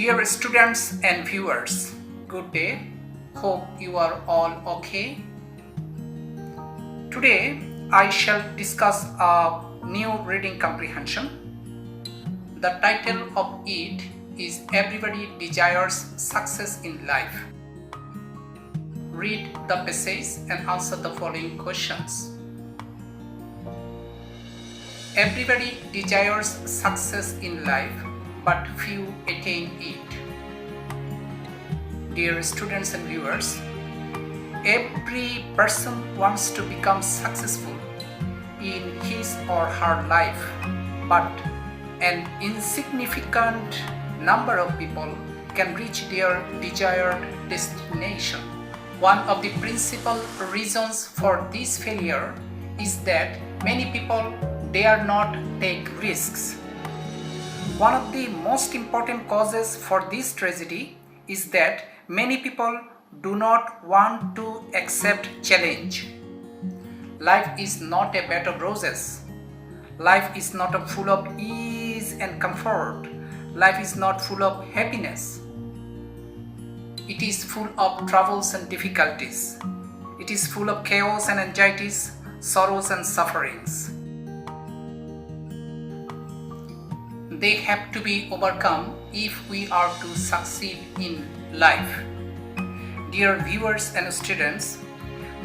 Dear students and viewers, good day. Hope you are all okay. Today I shall discuss a new reading comprehension. The title of it is Everybody Desires Success in Life. Read the passage and answer the following questions. Everybody desires success in life, but few attain it. Dear students and viewers, every person wants to become successful in his or her life, but an insignificant number of people can reach their desired destination. One of the principal reasons for this failure is that many people dare not take risks. One of the most important causes for this tragedy is that many people do not want to accept challenge. Life is not a bed of roses. Life is not full of ease and comfort. Life is not full of happiness. It is full of troubles and difficulties. It is full of chaos and anxieties, sorrows and sufferings. They have to be overcome if we are to succeed in life. Dear viewers and students,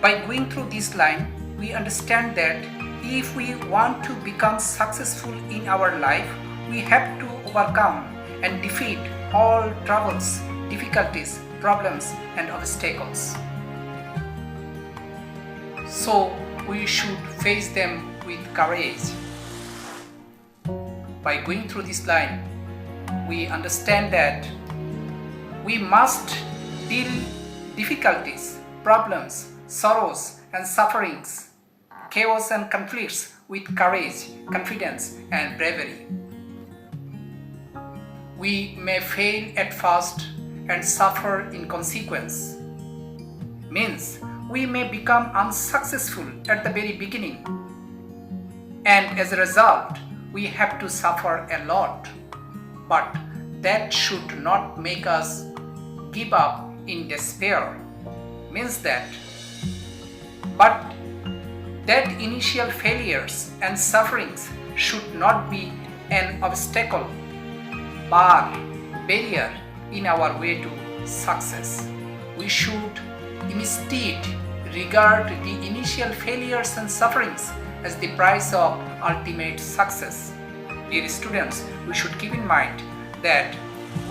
by going through this line, we understand that if we want to become successful in our life, we have to overcome and defeat all troubles, difficulties, problems and obstacles. So we should face them with courage. By going through this line, we understand that we must deal difficulties, problems, sorrows and sufferings, chaos and conflicts with courage, confidence and bravery. We may fail at first and suffer in consequence. Means we may become unsuccessful at the very beginning, and as a result we have to suffer a lot, but that should not make us give up in despair. But that initial failures and sufferings should not be an obstacle, bar, barrier in our way to success. We should instead regard the initial failures and sufferings as the price of ultimate success. Dear students, we should keep in mind that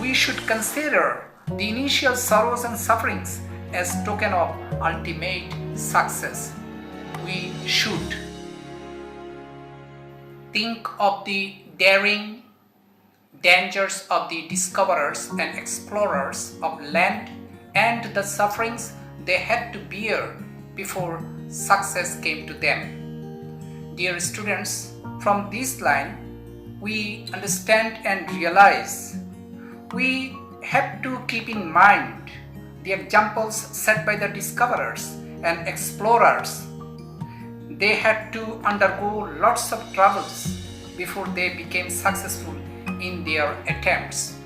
we should consider the initial sorrows and sufferings as token of ultimate success. We should think of the daring dangers of the discoverers and explorers of land and the sufferings they had to bear before success came to them. Dear students, from this line, we understand and realize we have to keep in mind the examples set by the discoverers and explorers. They had to undergo lots of troubles before they became successful in their attempts.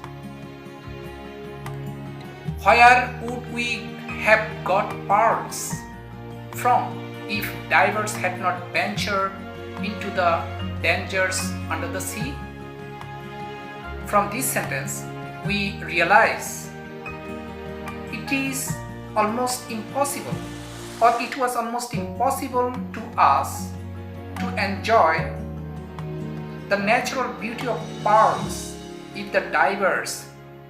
Where would we have got pearls from if divers had not ventured into the dangers under the sea? From this sentence, we realize it is almost impossible, or it was almost impossible to us to enjoy the natural beauty of pearls if the divers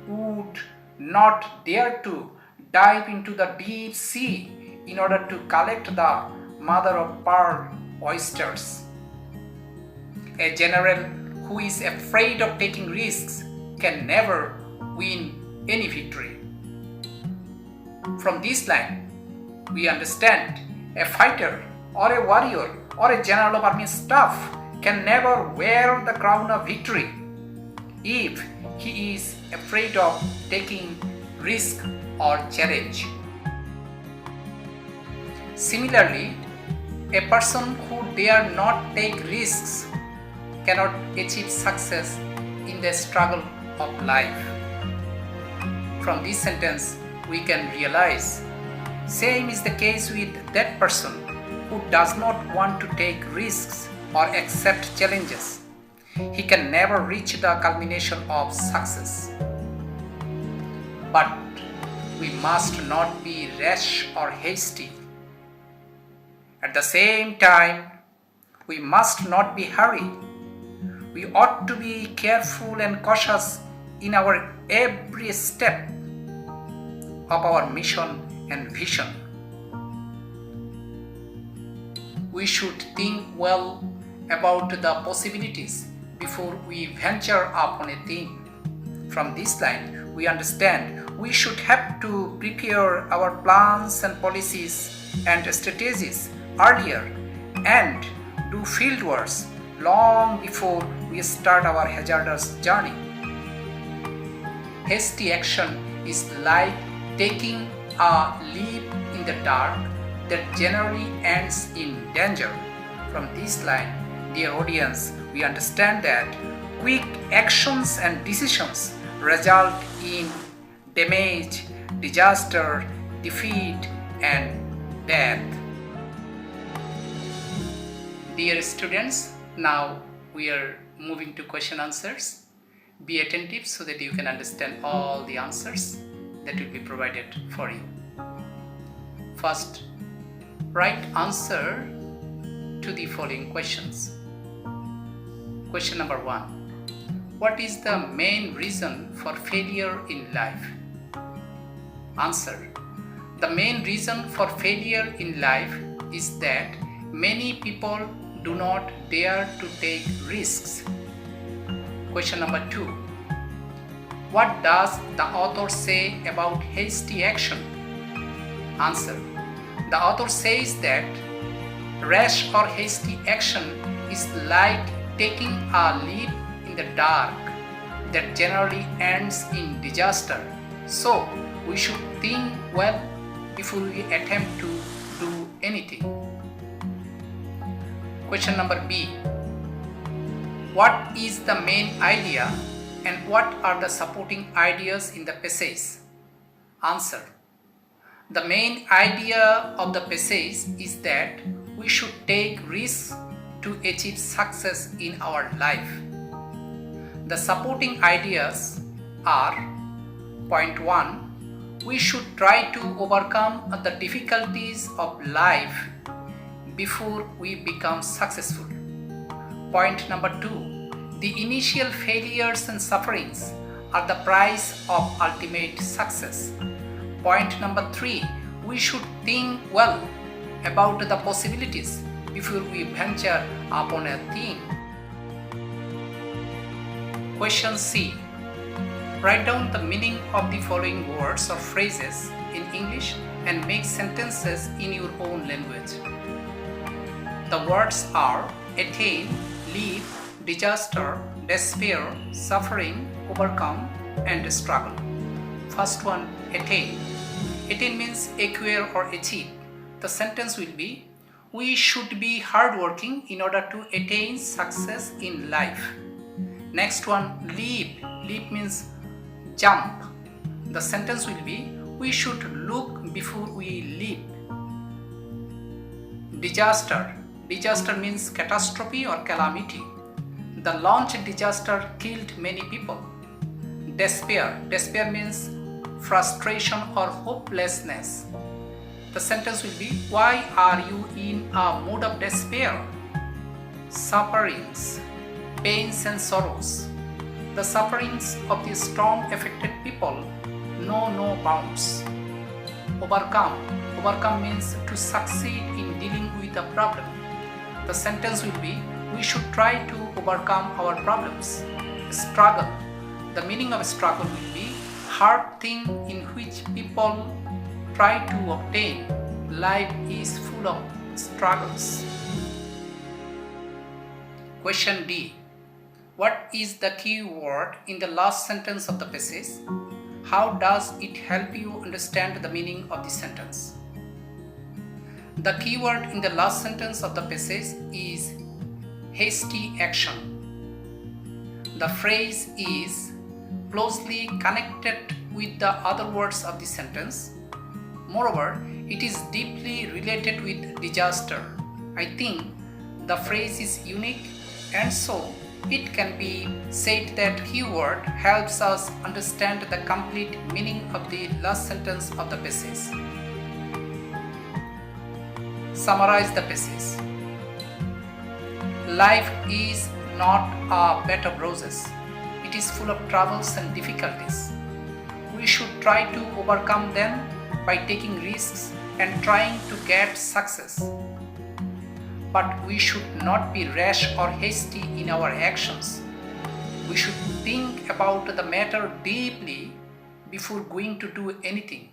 would not dare to dive into the deep sea in order to collect the mother of pearl oysters. A general who is afraid of taking risks can never win any victory. From this line, we understand a fighter or a warrior or a general of army staff can never wear the crown of victory if he is afraid of taking risk or challenge. Similarly, a person who dare not take risks cannot achieve success in the struggle of life. From this sentence, we can realize same is the case with that person who does not want to take risks or accept challenges. He can never reach the culmination of success. But we must not be rash or hasty. At the same time, we must not be hurried. We ought to be careful and cautious in our every step of our mission and vision. We should think well about the possibilities before we venture upon a thing. From this line, we understand we should have to prepare our plans and policies and strategies earlier and do field works long before we start our hazardous journey. Hasty action is like taking a leap in the dark that generally ends in danger. From this line, dear audience, we understand that quick actions and decisions result in damage, disaster, defeat, and death. Dear students, now we are moving to question answers. Be attentive so that you can understand all the answers that will be provided for you. First, write answer to the following questions. Question number 1. What is the main reason for failure in life? Answer. The main reason for failure in life is that many people do not dare to take risks. Question number 2. What does the author say about hasty action? Answer. The author says that rash or hasty action is like taking a leap in the dark that generally ends in disaster. So, we should think well before we attempt to do anything. Question number B. What is the main idea and what are the supporting ideas in the passage? Answer. The main idea of the passage is that we should take risks to achieve success in our life. The supporting ideas are: point 1. We should try to overcome the difficulties of life before we become successful. Point number 2. The initial failures and sufferings are the price of ultimate success. Point number 3. We should think well about the possibilities before we venture upon a thing. Question C. Write down the meaning of the following words or phrases in English and make sentences in your own language. The words are attain, leave, disaster, despair, suffering, overcome, and struggle. First one, attain. Attain means acquire or achieve. The sentence will be: we should be hardworking in order to attain success in life. Next one, leap. Leap means jump. The sentence will be: we should look before we leap. Disaster. Disaster means catastrophe or calamity. The launch disaster killed many people. Despair. Despair means frustration or hopelessness. The sentence will be: why are you in a mood of despair? Sufferings. Pains and sorrows. The sufferings of the storm-affected people know no bounds. Overcome. Overcome means to succeed in dealing with a problem. The sentence will be: we should try to overcome our problems. Struggle. The meaning of struggle will be hard thing in which people try to obtain. Life is full of struggles. Question D. What is the key word in the last sentence of the passage? How does it help you understand the meaning of the sentence? The key word in the last sentence of the passage is hasty action. The phrase is: closely connected with the other words of the sentence. Moreover, it is deeply related with disaster. I think the phrase is unique, and so it can be said that keyword helps us understand the complete meaning of the last sentence of the passage. Summarize the passage. Life is not a bed of roses. It is full of troubles and difficulties. We should try to overcome them by taking risks and trying to get success. But we should not be rash or hasty in our actions. We should think about the matter deeply before going to do anything.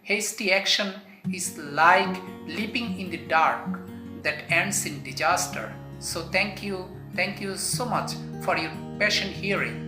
Hasty action is like leaping in the dark that ends in disaster. So thank you so much for your patient hearing.